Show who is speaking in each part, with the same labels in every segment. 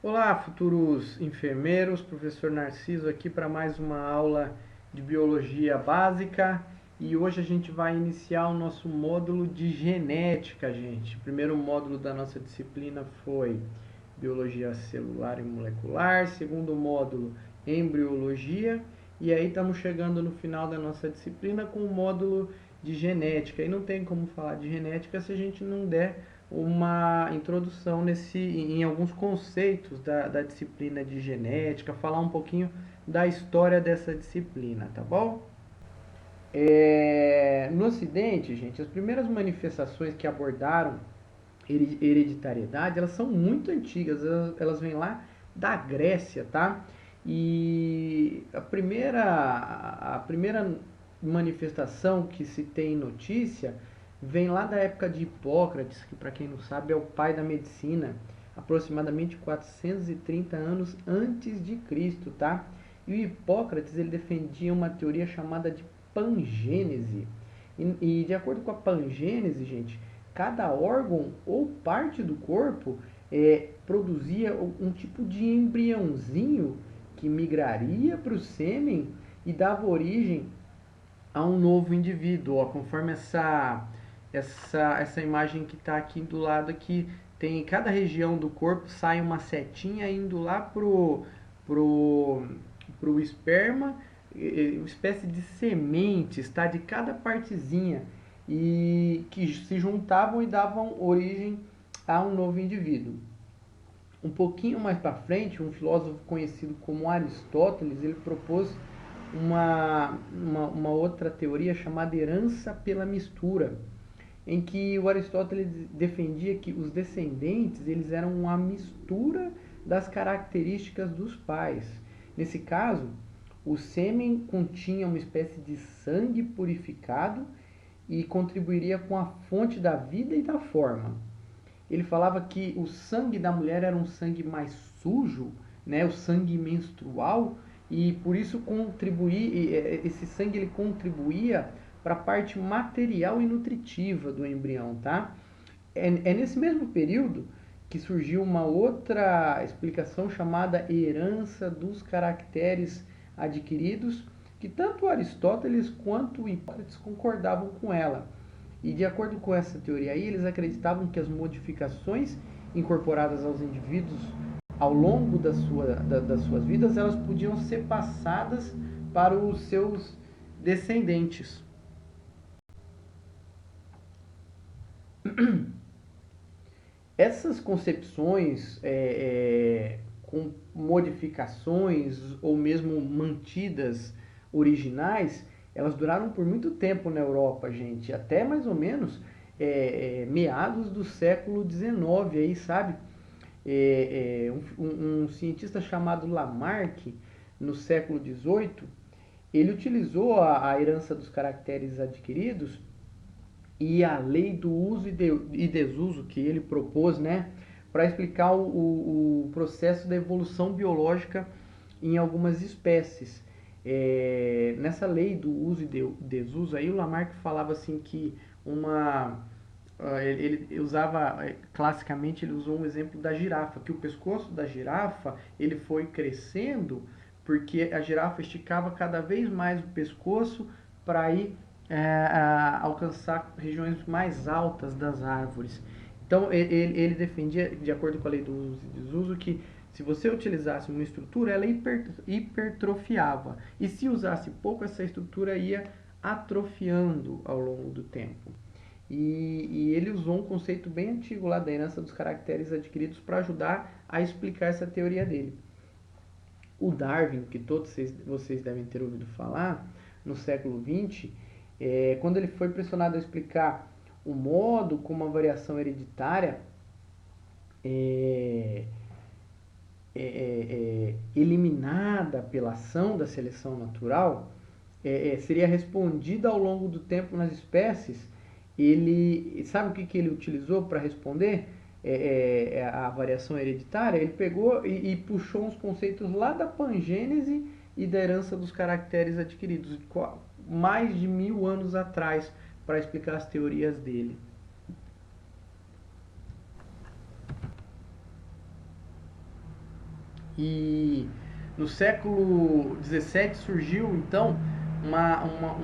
Speaker 1: Olá, futuros enfermeiros, professor Narciso aqui para mais uma aula de biologia básica e hoje a gente vai iniciar o nosso módulo de genética, gente. O primeiro módulo da nossa disciplina foi biologia celular e molecular, segundo módulo embriologia e aí estamos chegando no final da nossa disciplina com o módulo de genética. E não tem como falar de genética se a gente não der uma introdução em alguns conceitos da disciplina de genética, falar um pouquinho da história dessa disciplina, tá bom? No Ocidente, gente, as primeiras manifestações que abordaram hereditariedade, elas são muito antigas, elas vêm lá da Grécia, tá? E a primeira manifestação que se tem notícia vem lá da época de Hipócrates, que para quem não sabe é o pai da medicina, aproximadamente 430 anos antes de Cristo, tá? E o Hipócrates ele defendia uma teoria chamada de pangênese. E de acordo com a pangênese, gente, cada órgão ou parte do corpo produzia um tipo de embriãozinho que migraria para o sêmen e dava origem a um novo indivíduo, ó, conforme essa imagem que está aqui do lado aqui, tem em cada região do corpo sai uma setinha indo lá pro esperma, uma espécie de sementes, tá, de cada partezinha e que se juntavam e davam origem a um novo indivíduo. Um pouquinho mais para frente, um filósofo conhecido como Aristóteles, ele propôs uma outra teoria chamada herança pela mistura, em que o Aristóteles defendia que os descendentes eles eram uma mistura das características dos pais. Nesse caso, o sêmen continha uma espécie de sangue purificado e contribuiria com a fonte da vida e da forma. Ele falava que o sangue da mulher era um sangue mais sujo, né, o sangue menstrual, e por isso esse sangue ele contribuía para a parte material e nutritiva do embrião, tá? É nesse mesmo período que surgiu uma outra explicação chamada herança dos caracteres adquiridos, que tanto Aristóteles quanto Hipócrates concordavam com ela. E de acordo com essa teoria aí, eles acreditavam que as modificações incorporadas aos indivíduos ao longo das suas vidas, elas podiam ser passadas para os seus descendentes. Essas concepções com modificações ou mesmo mantidas originais, elas duraram por muito tempo na Europa, gente, até mais ou menos meados do século XIX, aí, sabe? Um cientista chamado Lamarck, no século XVIII, ele utilizou a herança dos caracteres adquiridos e a lei do uso e desuso que ele propôs, né, para explicar o processo da evolução biológica em algumas espécies. Nessa lei do uso e desuso, aí o Lamarck falava assim que ele usava, classicamente ele usou um exemplo da girafa, que o pescoço da girafa ele foi crescendo porque a girafa esticava cada vez mais o pescoço para ir alcançar regiões mais altas das árvores. Então ele defendia, de acordo com a lei do uso e desuso, que se você utilizasse uma estrutura, ela hipertrofiava. E se usasse pouco, essa estrutura ia atrofiando ao longo do tempo. E ele usou um conceito bem antigo lá da herança dos caracteres adquiridos para ajudar a explicar essa teoria dele. O Darwin, que todos vocês devem ter ouvido falar, no século XX, quando ele foi pressionado a explicar o modo como a variação hereditária eliminada pela ação da seleção natural seria respondida ao longo do tempo nas espécies, ele sabe o que ele utilizou para responder a variação hereditária? Ele pegou e puxou uns conceitos lá da pangênese e da herança dos caracteres adquiridos, mais de 1000 anos atrás, para explicar as teorias dele. E no século XVII surgiu então uma, uma,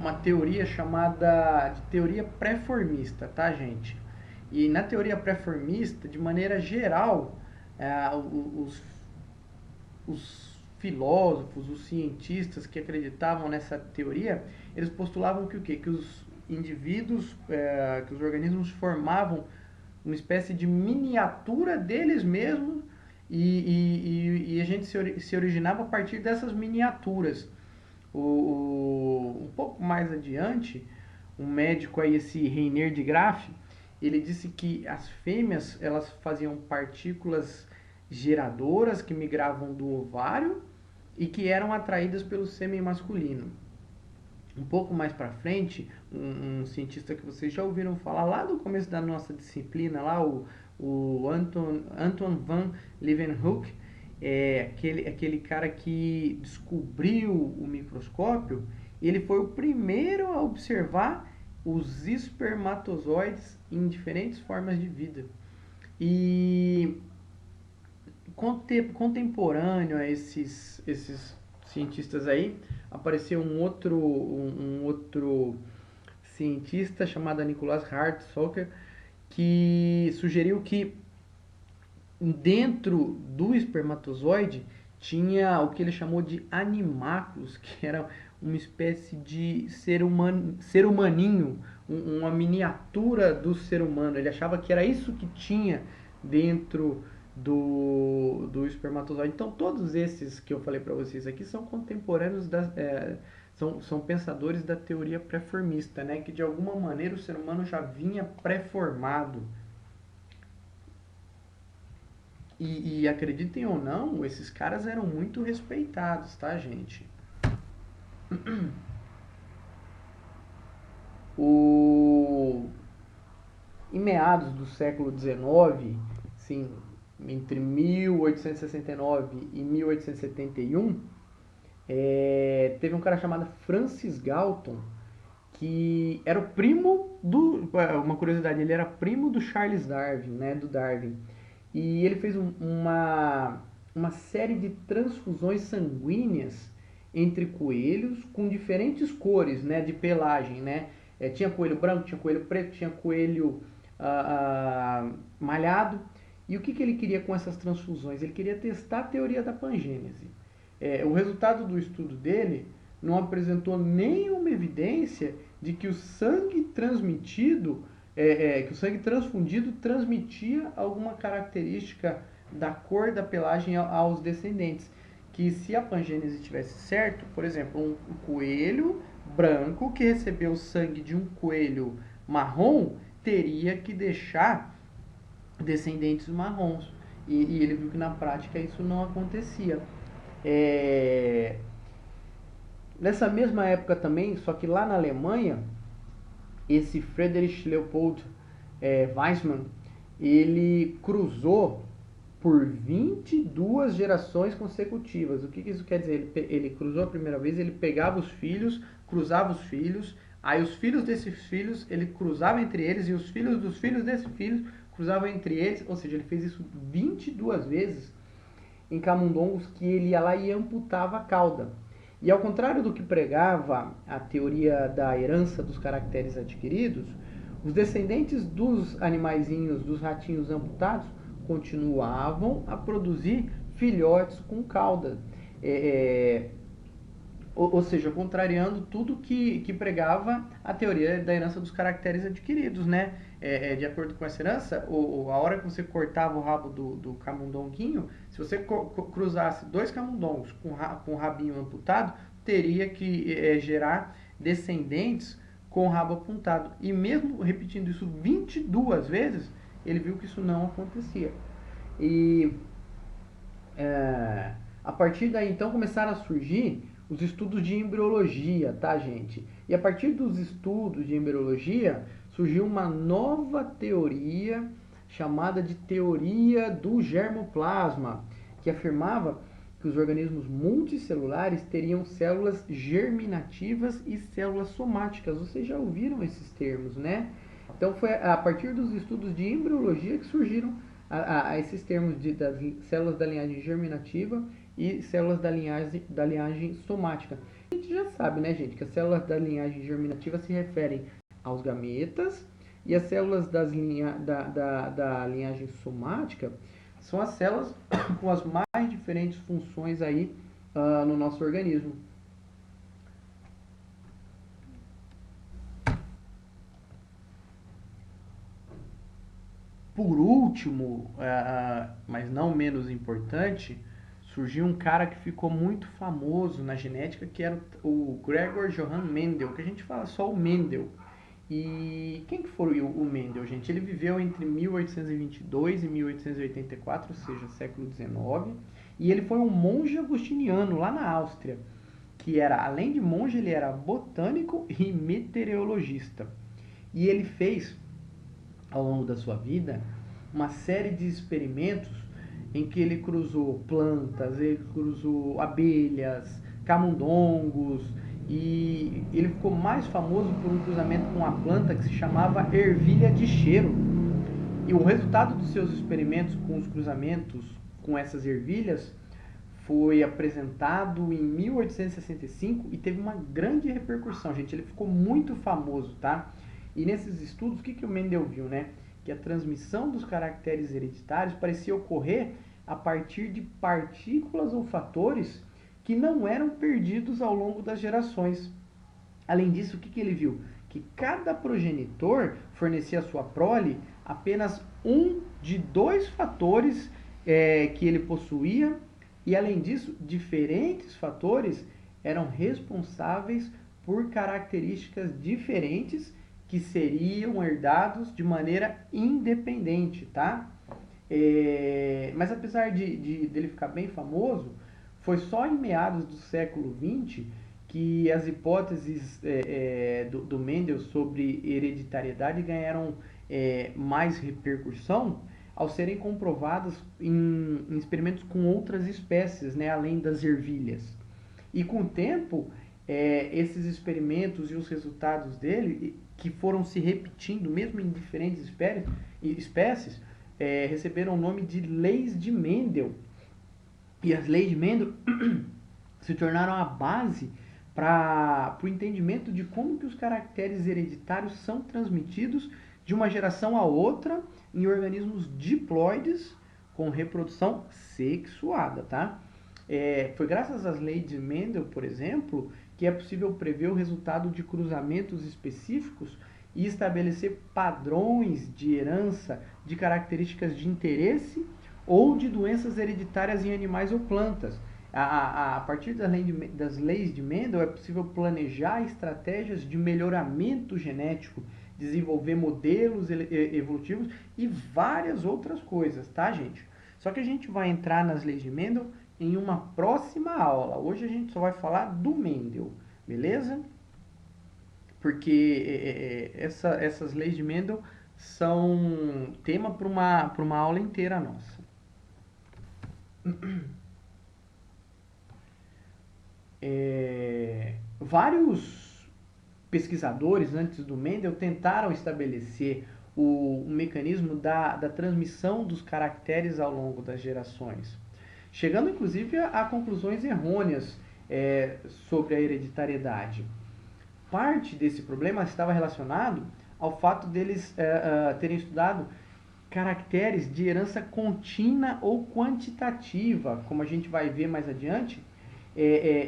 Speaker 1: uma teoria chamada de teoria pré-formista, tá, gente? E na teoria pré-formista, de maneira geral, os filósofos, os cientistas que acreditavam nessa teoria, eles postulavam que o quê? Que os indivíduos, que os organismos formavam uma espécie de miniatura deles mesmos e a gente se originava a partir dessas miniaturas. Um pouco mais adiante, um médico aí, esse Reiner de Graff, ele disse que as fêmeas elas faziam partículas geradoras que migravam do ovário e que eram atraídas pelo sêmen masculino. Um pouco mais para frente, um cientista que vocês já ouviram falar lá do começo da nossa disciplina, lá o Anton van Leeuwenhoek, aquele cara que descobriu o microscópio, ele foi o primeiro a observar os espermatozoides em diferentes formas de vida. E contemporâneo a esses cientistas aí, apareceu um outro cientista chamado Nicholas Hartsocker, que sugeriu que dentro do espermatozoide tinha o que ele chamou de animáculos, que era uma espécie de ser humaninho, uma miniatura do ser humano. Ele achava que era isso que tinha dentro do espermatozoide. Então todos esses que eu falei para vocês aqui são contemporâneos são pensadores da teoria pré-formista, né? Que de alguma maneira o ser humano já vinha pré-formado. E acreditem ou não, esses caras eram muito respeitados, tá, gente? Em meados do século XIX, sim, entre 1869 e 1871, teve um cara chamado Francis Galton, que era o primo uma curiosidade, ele era primo do Charles Darwin, né, do Darwin. E ele fez uma série de transfusões sanguíneas entre coelhos com diferentes cores, né, de pelagem, né? Tinha coelho branco, tinha coelho preto, tinha coelho malhado. E o que ele queria com essas transfusões? Ele queria testar a teoria da pangênese. O resultado do estudo dele não apresentou nenhuma evidência de que o sangue transmitido, que o sangue transfundido transmitia alguma característica da cor da pelagem aos descendentes. Que se a pangênese tivesse certo, por exemplo, um coelho branco que recebeu sangue de um coelho marrom teria que deixar descendentes marrons. E ele viu que na prática isso não acontecia. Nessa mesma época também, só que lá na Alemanha, esse Friedrich Leopold Weizmann, ele cruzou por 22 gerações consecutivas. O que isso quer dizer? Ele cruzou a primeira vez, ele pegava os filhos, cruzava os filhos, aí os filhos desses filhos, ele cruzava entre eles, e os filhos dos filhos desses filhos cruzavam entre eles, ou seja, ele fez isso 22 vezes em camundongos que ele ia lá e amputava a cauda. E ao contrário do que pregava a teoria da herança dos caracteres adquiridos, os descendentes dos animaizinhos, dos ratinhos amputados, continuavam a produzir filhotes com cauda. Ou seja, contrariando tudo que pregava a teoria da herança dos caracteres adquiridos, né? De acordo com essa herança, a hora que você cortava o rabo do camundonguinho, se você cruzasse dois camundongos com o rabinho amputado, teria que gerar descendentes com o rabo apontado. E mesmo repetindo isso 22 vezes, ele viu que isso não acontecia. E a partir daí, então, começaram a surgir os estudos de embriologia, tá, gente? E a partir dos estudos de embriologia, surgiu uma nova teoria chamada de teoria do germoplasma, que afirmava que os organismos multicelulares teriam células germinativas e células somáticas. Vocês já ouviram esses termos, né? Então foi a partir dos estudos de embriologia que surgiram a esses termos das células da linhagem germinativa e células da linhagem somática. A gente já sabe, né, gente, que as células da linhagem germinativa se referem aos gametas e as células da linhagem somática são as células com as mais diferentes funções aí no nosso organismo. Por último, mas não menos importante, surgiu um cara que ficou muito famoso na genética, que era o Gregor Johann Mendel, que a gente fala só o Mendel. E quem que foi o Mendel, gente? Ele viveu entre 1822 e 1884, ou seja, século XIX, e ele foi um monge agostiniano lá na Áustria, que era, além de monge, ele era botânico e meteorologista. E ele fez, ao longo da sua vida, uma série de experimentos em que ele cruzou plantas, ele cruzou abelhas, camundongos, e ele ficou mais famoso por um cruzamento com uma planta que se chamava ervilha de cheiro. E o resultado dos seus experimentos com os cruzamentos com essas ervilhas foi apresentado em 1865 e teve uma grande repercussão, gente. Ele ficou muito famoso, tá? E nesses estudos, o que o Mendel viu, né? Que a transmissão dos caracteres hereditários parecia ocorrer a partir de partículas ou fatores que não eram perdidos ao longo das gerações. Além disso, o que ele viu? Que cada progenitor fornecia à sua prole apenas um de dois fatores que ele possuía, e além disso, diferentes fatores eram responsáveis por características diferentes que seriam herdados de maneira independente, tá? Mas apesar dele ficar bem famoso, foi só em meados do século XX que as hipóteses do Mendel sobre hereditariedade ganharam mais repercussão ao serem comprovadas em experimentos com outras espécies, né, além das ervilhas. E com o tempo, esses experimentos e os resultados dele, que foram se repetindo mesmo em diferentes espécies, receberam o nome de leis de Mendel. E as leis de Mendel se tornaram a base para o entendimento de como que os caracteres hereditários são transmitidos de uma geração a outra em organismos diploides com reprodução sexuada, tá? Foi graças às leis de Mendel, por exemplo, que é possível prever o resultado de cruzamentos específicos e estabelecer padrões de herança de características de interesse ou de doenças hereditárias em animais ou plantas. A partir das leis de Mendel é possível planejar estratégias de melhoramento genético, desenvolver modelos evolutivos e várias outras coisas, tá, gente? Só que a gente vai entrar nas leis de Mendel em uma próxima aula. Hoje a gente só vai falar do Mendel, beleza? Porque essas leis de Mendel são tema para uma aula inteira nossa. Vários pesquisadores antes do Mendel tentaram estabelecer o mecanismo da transmissão dos caracteres ao longo das gerações, chegando inclusive a conclusões errôneas sobre a hereditariedade. Parte desse problema estava relacionado ao fato deles terem estudado caracteres de herança contínua ou quantitativa, como a gente vai ver mais adiante,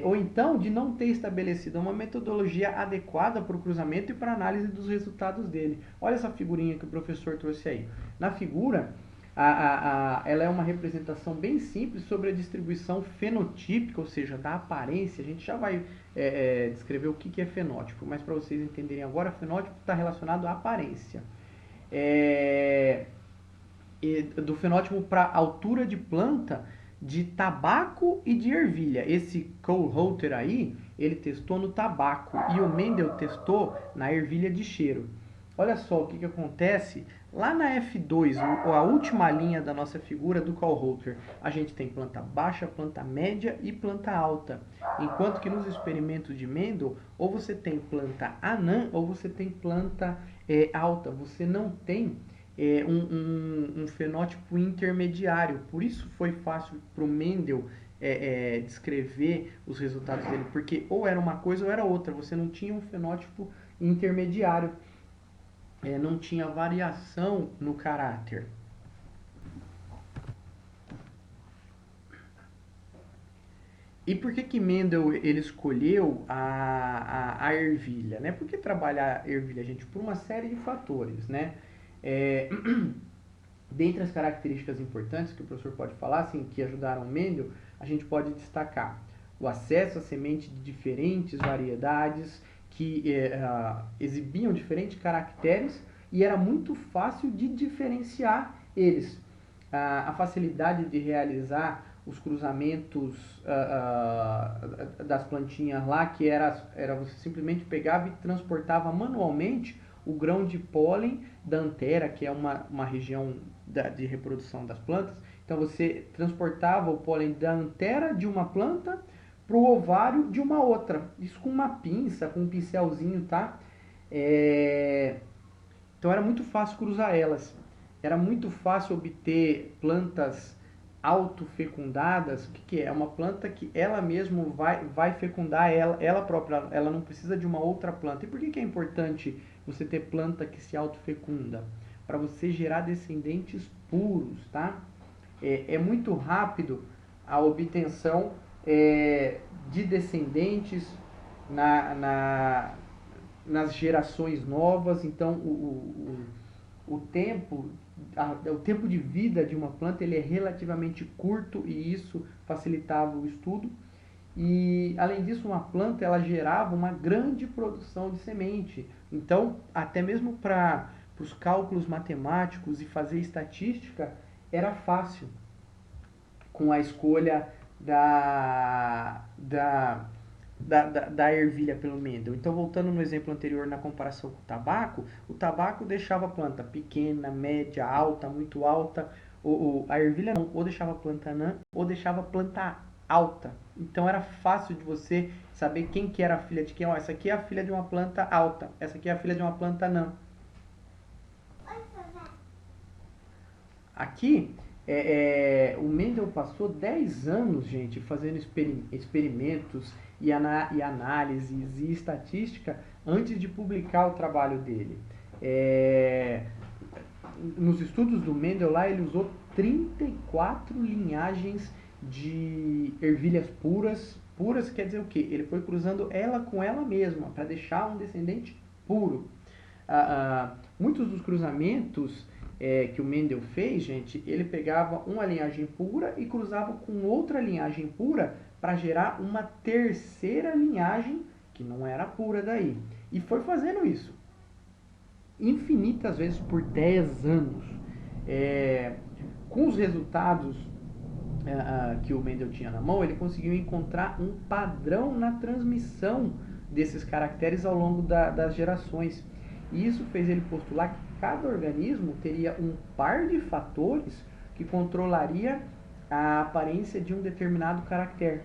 Speaker 1: ou então de não ter estabelecido uma metodologia adequada para o cruzamento e para a análise dos resultados dele. Olha essa figurinha que o professor trouxe aí. Na figura, ela é uma representação bem simples sobre a distribuição fenotípica, ou seja, da aparência. A gente já vai descrever o que é fenótipo, mas para vocês entenderem agora, fenótipo está relacionado à aparência. Do fenótipo para altura de planta, de tabaco e de ervilha. Esse Kohlreuter aí, ele testou no tabaco e o Mendel testou na ervilha de cheiro. Olha só o que acontece lá na F2, a última linha da nossa figura do Kohlreuter. A gente tem planta baixa, planta média e planta alta. Enquanto que nos experimentos de Mendel, ou você tem planta anã ou você tem planta alta. Você não tem um fenótipo intermediário. Por isso foi fácil para o Mendel descrever os resultados dele, porque ou era uma coisa ou era outra, você não tinha um fenótipo intermediário, não tinha variação no caráter. E por que Mendel ele escolheu a ervilha? Né? Por que trabalhar a ervilha, gente? Por uma série de fatores. Né? Dentre as características importantes que o professor pode falar, assim, que ajudaram Mendel, a gente pode destacar o acesso à semente de diferentes variedades que exibiam diferentes caracteres e era muito fácil de diferenciar eles. A facilidade de realizar os cruzamentos das plantinhas lá, que era você simplesmente pegava e transportava manualmente o grão de pólen da antera, que é uma região de reprodução das plantas. Então você transportava o pólen da antera de uma planta para o ovário de uma outra. Isso com uma pinça, com um pincelzinho, tá? Então era muito fácil cruzar elas. Era muito fácil obter plantas autofecundadas. O que é? Uma planta que ela mesma vai fecundar ela própria. Ela não precisa de uma outra planta. E por que é importante você ter planta que se autofecunda? Para você gerar descendentes puros, tá? É muito rápido a obtenção de descendentes nas gerações novas. Então o tempo de vida de uma planta ele é relativamente curto e isso facilitava o estudo. E além disso, uma planta ela gerava uma grande produção de semente. Então, até mesmo para os cálculos matemáticos e fazer estatística, era fácil com a escolha da ervilha pelo Mendel. Então, voltando no exemplo anterior, na comparação com o tabaco deixava a planta pequena, média, alta, muito alta. A ervilha não, ou deixava a planta anã, ou deixava a planta alta. Então, era fácil de você saber quem que era a filha de quem. Ó, essa aqui é a filha de uma planta alta, essa aqui é a filha de uma planta anã. Aqui, o Mendel passou 10 anos, gente, fazendo experimentos e análises e estatística antes de publicar o trabalho dele. Nos estudos do Mendel lá, ele usou 34 linhagens de ervilhas puras. Puras quer dizer o quê? Ele foi cruzando ela com ela mesma para deixar um descendente puro. Muitos dos cruzamentos que o Mendel fez, gente, ele pegava uma linhagem pura e cruzava com outra linhagem pura para gerar uma terceira linhagem que não era pura daí. E foi fazendo isso infinitas vezes por 10 anos. Com os resultados que o Mendel tinha na mão, ele conseguiu encontrar um padrão na transmissão desses caracteres ao longo das gerações. E isso fez ele postular que cada organismo teria um par de fatores que controlaria a aparência de um determinado caractere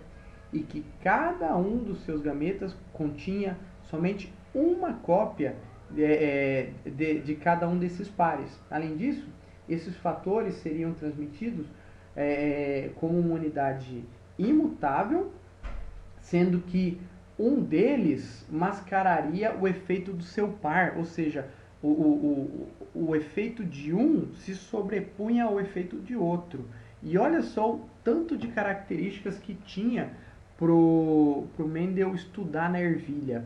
Speaker 1: e que cada um dos seus gametas continha somente uma cópia de cada um desses pares. Além disso, esses fatores seriam transmitidos como uma unidade imutável, sendo que um deles mascararia o efeito do seu par, ou seja, o efeito de um se sobrepunha ao efeito de outro. E olha só o tanto de características que tinha pro Mendel estudar na ervilha.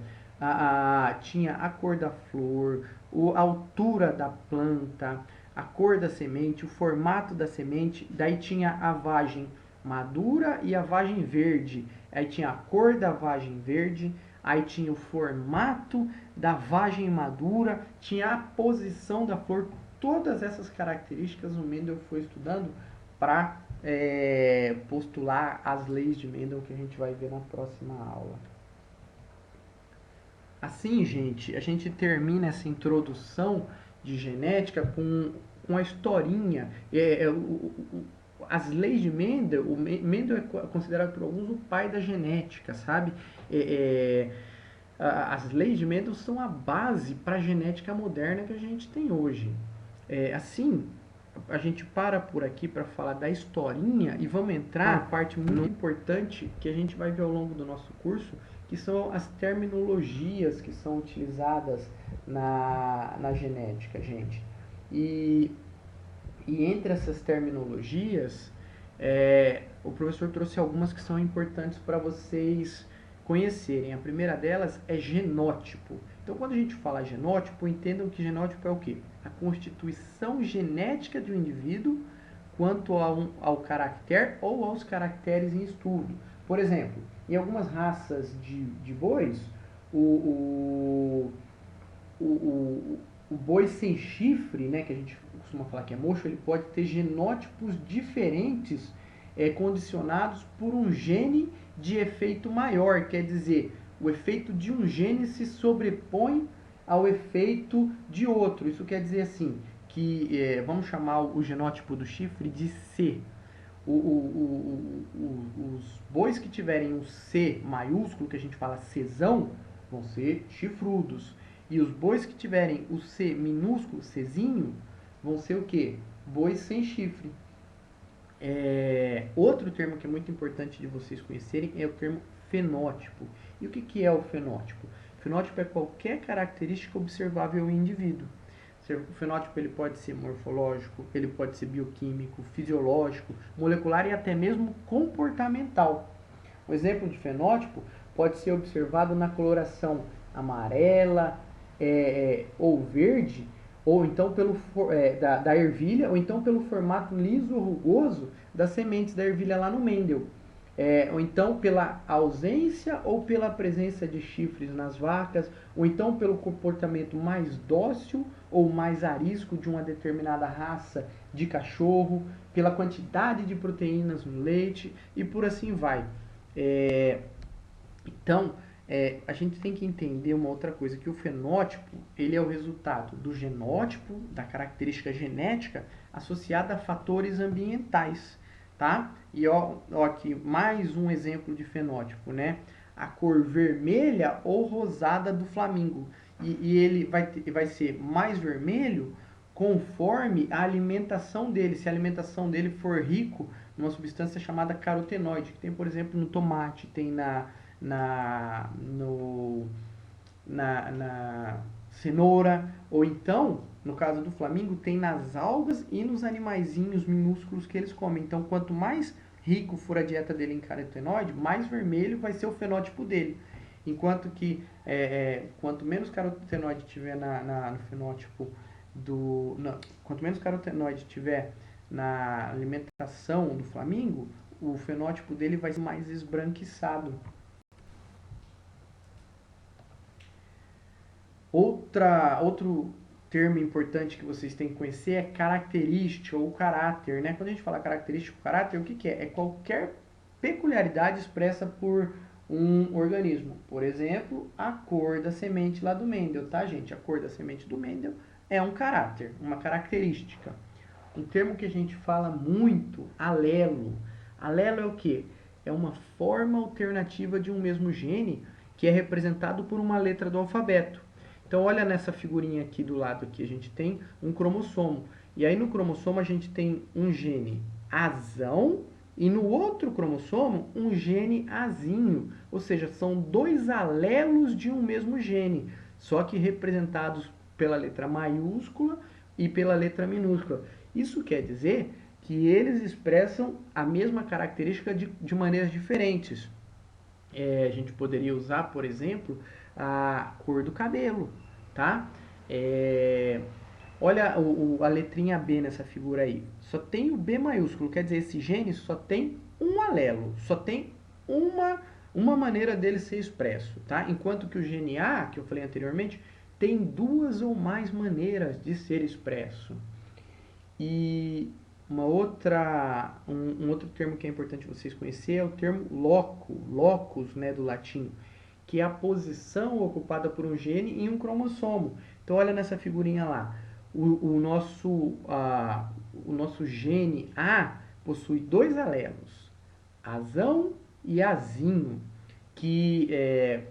Speaker 1: Tinha a cor da flor, a altura da planta, a cor da semente, o formato da semente, daí tinha a vagem madura e a vagem verde. Aí tinha a cor da vagem verde, aí tinha o formato da vagem madura, tinha a posição da flor. Todas essas características o Mendel foi estudando para postular as leis de Mendel que a gente vai ver na próxima aula. Assim, gente, a gente termina essa introdução de genética com a historinha. As leis de Mendel, o Mendel é considerado por alguns o pai da genética, sabe? As leis de Mendel são a base para a genética moderna que a gente tem hoje. Assim, a gente para por aqui para falar da historinha e vamos entrar na parte muito importante que a gente vai ver ao longo do nosso curso, que são as terminologias que são utilizadas na genética, gente. E entre essas terminologias, o professor trouxe algumas que são importantes para vocês conhecerem. A primeira delas é genótipo. Então, quando a gente fala genótipo, entendam que genótipo é o quê? A constituição genética de um indivíduo quanto ao caractere ou aos caracteres em estudo. Por exemplo, em algumas raças de bois, o, o, o, o boi sem chifre, né, que a gente costuma falar que é mocho, ele pode ter genótipos diferentes condicionados por um gene de efeito maior, quer dizer, o efeito de um gene se sobrepõe ao efeito de outro. Isso quer dizer assim, que vamos chamar o genótipo do chifre de C. Os bois que tiverem um C maiúsculo, que a gente fala Czão, vão ser chifrudos. E os bois que tiverem o C minúsculo, Czinho, vão ser o quê? Bois sem chifre. Outro termo que é muito importante de vocês conhecerem é o termo fenótipo. E o que é o fenótipo? O fenótipo é qualquer característica observável em indivíduo. O fenótipo ele pode ser morfológico, ele pode ser bioquímico, fisiológico, molecular e até mesmo comportamental. Um exemplo de fenótipo pode ser observado na coloração amarela ou verde, ou então da ervilha, ou então pelo formato liso ou rugoso das sementes da ervilha lá no Mendel. Ou então pela ausência ou pela presença de chifres nas vacas, ou então pelo comportamento mais dócil ou mais arisco de uma determinada raça de cachorro, pela quantidade de proteínas no leite e por assim vai. Então, a gente tem que entender uma outra coisa, que o fenótipo ele é o resultado do genótipo, da característica genética associada a fatores ambientais, tá? E aqui mais um exemplo de fenótipo, né? A cor vermelha ou rosada do flamingo. E ele vai ser mais vermelho conforme a alimentação dele. Se a alimentação dele for rico numa substância chamada carotenoide, que tem, por exemplo, no tomate, tem na cenoura, ou então, no caso do flamingo, tem nas algas e nos animaizinhos minúsculos que eles comem. Então, quanto mais rico for a dieta dele em carotenoide, mais vermelho vai ser o fenótipo dele. Enquanto que, quanto menos carotenoide tiver no fenótipo quanto menos carotenoide tiver na alimentação do flamingo, o fenótipo dele vai ser mais esbranquiçado. Outro termo importante que vocês têm que conhecer é característica ou caráter, né? Quando a gente fala característica ou caráter, o que é? É qualquer peculiaridade expressa por um organismo. Por exemplo, a cor da semente lá do Mendel, tá, gente? A cor da semente do Mendel é um caráter, uma característica. Um termo que a gente fala muito, alelo. Alelo é o quê? É uma forma alternativa de um mesmo gene que é representado por uma letra do alfabeto. Então, olha nessa figurinha aqui do lado, aqui a gente tem um cromossomo. E aí no cromossomo a gente tem um gene azão e no outro cromossomo um gene azinho. Ou seja, são dois alelos de um mesmo gene, só que representados pela letra maiúscula e pela letra minúscula. Isso quer dizer que eles expressam a mesma característica de maneiras diferentes. A gente poderia usar, por exemplo, a cor do cabelo, tá? Olha a letrinha B nessa figura aí. Só tem o B maiúsculo, quer dizer, esse gene só tem um alelo, só tem uma maneira dele ser expresso, tá? Enquanto que o gene A, que eu falei anteriormente, tem duas ou mais maneiras de ser expresso. E um outro termo que é importante vocês conhecerem é o termo locus, né, do latim, que é a posição ocupada por um gene em um cromossomo. Então olha nessa figurinha lá, o nosso gene A possui dois alelos, azão e azinho, que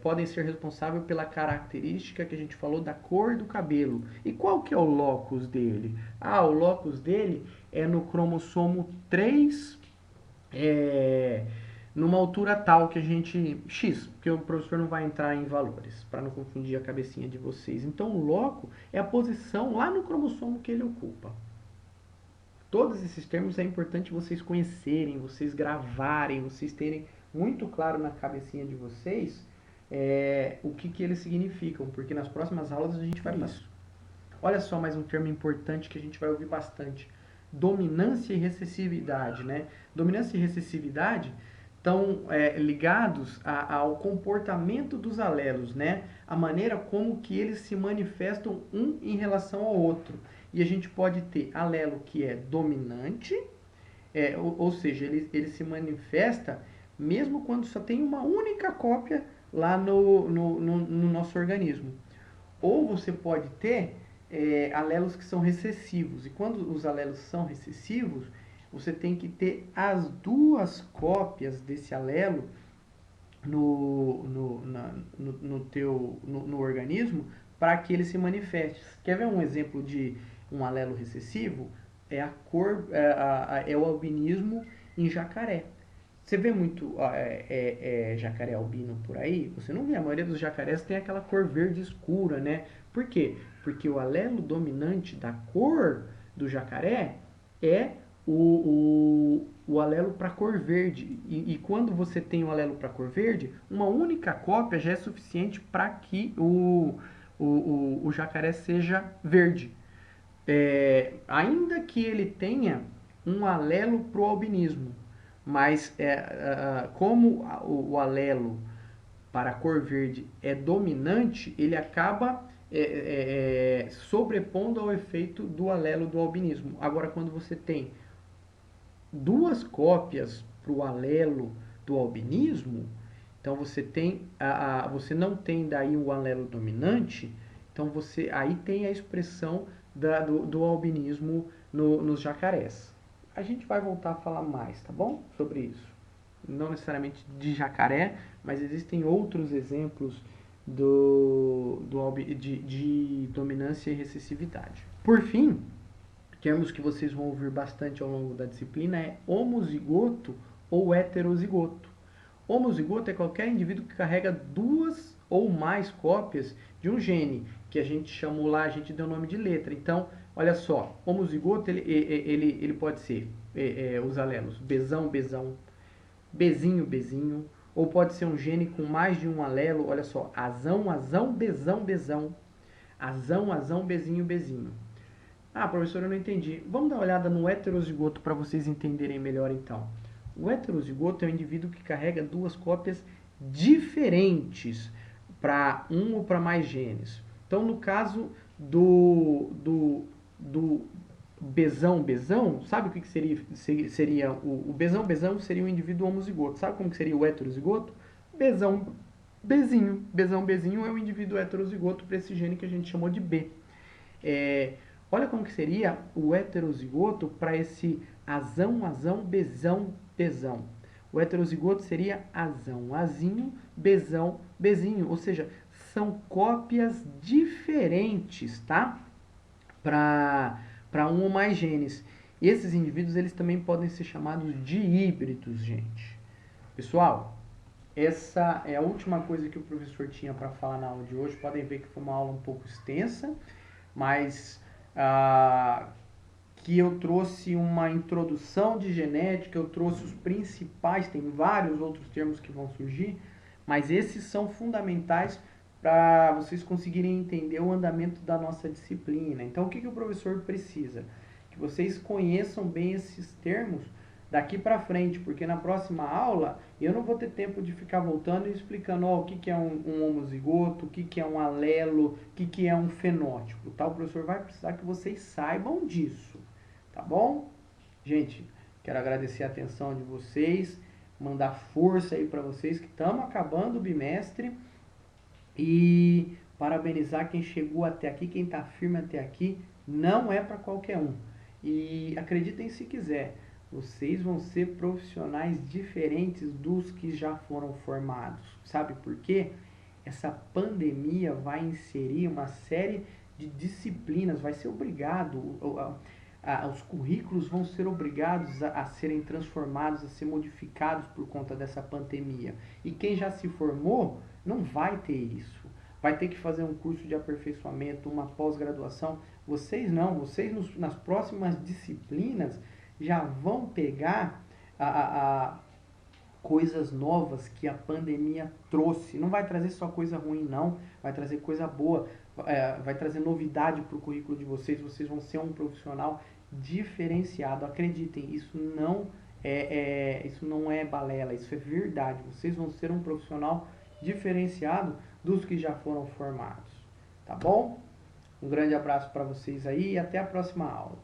Speaker 1: podem ser responsáveis pela característica que a gente falou da cor do cabelo. E qual que é o locus dele? O locus dele é no cromossomo 3, numa altura tal que a gente... X, porque o professor não vai entrar em valores, para não confundir a cabecinha de vocês. Então o loco é a posição lá no cromossomo que ele ocupa. Todos esses termos é importante vocês conhecerem, vocês gravarem, vocês terem muito claro na cabecinha de vocês o que eles significam, porque nas próximas aulas a gente vai ver isso. Olha só mais um termo importante que a gente vai ouvir bastante. Dominância e recessividade, né? Dominância e recessividade estão ligados ao comportamento dos alelos, né? A maneira como que eles se manifestam um em relação ao outro. E a gente pode ter alelo que é dominante, ou seja, ele se manifesta mesmo quando só tem uma única cópia lá no nosso organismo. Ou você pode ter alelos que são recessivos. E quando os alelos são recessivos, você tem que ter as duas cópias desse alelo no organismo para que ele se manifeste. Quer ver um exemplo de um alelo recessivo? É o albinismo em jacaré. Você vê muito jacaré albino por aí? Você não vê. A maioria dos jacarés tem aquela cor verde escura, né? Por quê? Porque o alelo dominante da cor do jacaré é o alelo para cor verde. E quando você tem o alelo para cor verde, uma única cópia já é suficiente para que o jacaré seja verde. Ainda que ele tenha um alelo para o albinismo, mas como o alelo para a cor verde é dominante, ele acaba sobrepondo ao efeito do alelo do albinismo. Agora, quando você tem duas cópias para o alelo do albinismo, então você tem você não tem daí o alelo dominante, então você aí tem a expressão do albinismo nos jacarés. A gente vai voltar a falar mais, tá bom? Sobre isso. Não necessariamente de jacaré, mas existem outros exemplos de dominância e recessividade. Por fim, termos que vocês vão ouvir bastante ao longo da disciplina é homozigoto ou heterozigoto. Homozigoto é qualquer indivíduo que carrega duas ou mais cópias de um gene, que a gente chamou lá, a gente deu o nome de letra. Então, olha só, homozigoto ele pode ser os alelos Bzão, Bzão, Bzinho, Bzinho, ou pode ser um gene com mais de um alelo, olha só, Azão, Azão, Bzão, Bzão, Azão, Azão, Bzinho, Bzinho. Professor, eu não entendi. Vamos dar uma olhada no heterozigoto para vocês entenderem melhor então. O heterozigoto é um indivíduo que carrega duas cópias diferentes para um ou para mais genes. Então, no caso do Bzão, Bzão, sabe o que seria o Bzão, Bzão seria um indivíduo homozigoto. Sabe como que seria o heterozigoto? Bzão, Bzinho. Bzão, Bzinho é o indivíduo heterozigoto para esse gene que a gente chamou de B. Olha como que seria o heterozigoto para esse Azão, Azão, Bzão, Bzão. O heterozigoto seria Azão, Azinho, Bzão, Bzinho. Ou seja, são cópias diferentes, tá? Para um ou mais genes. E esses indivíduos, eles também podem ser chamados de híbridos, gente. Pessoal, essa é a última coisa que o professor tinha para falar na aula de hoje. Podem ver que foi uma aula um pouco extensa, mas que eu trouxe uma introdução de genética, eu trouxe os principais, tem vários outros termos que vão surgir, mas esses são fundamentais para vocês conseguirem entender o andamento da nossa disciplina. Então, o que o professor precisa? Que vocês conheçam bem esses termos daqui para frente, porque na próxima aula eu não vou ter tempo de ficar voltando e explicando o que é um homozigoto, o que é um alelo, o que é um fenótipo, tá? O professor vai precisar que vocês saibam disso, tá bom? Gente, quero agradecer a atenção de vocês, mandar força aí para vocês que estamos acabando o bimestre e parabenizar quem chegou até aqui, quem está firme até aqui, não é para qualquer um. E acreditem se quiser, Vocês vão ser profissionais diferentes dos que já foram formados. Sabe por quê? Essa pandemia vai inserir uma série de disciplinas, vai ser obrigado, os currículos vão ser obrigados a serem transformados, a ser modificados por conta dessa pandemia. E quem já se formou não vai ter isso. Vai ter que fazer um curso de aperfeiçoamento, uma pós-graduação. Vocês não, vocês nas próximas disciplinas já vão pegar a coisas novas que a pandemia trouxe. Não vai trazer só coisa ruim, não. Vai trazer coisa boa. Vai trazer novidade para o currículo de vocês. Vocês vão ser um profissional diferenciado. Acreditem, isso não é balela, isso é verdade. Vocês vão ser um profissional diferenciado dos que já foram formados. Tá bom? Um grande abraço para vocês aí e até a próxima aula.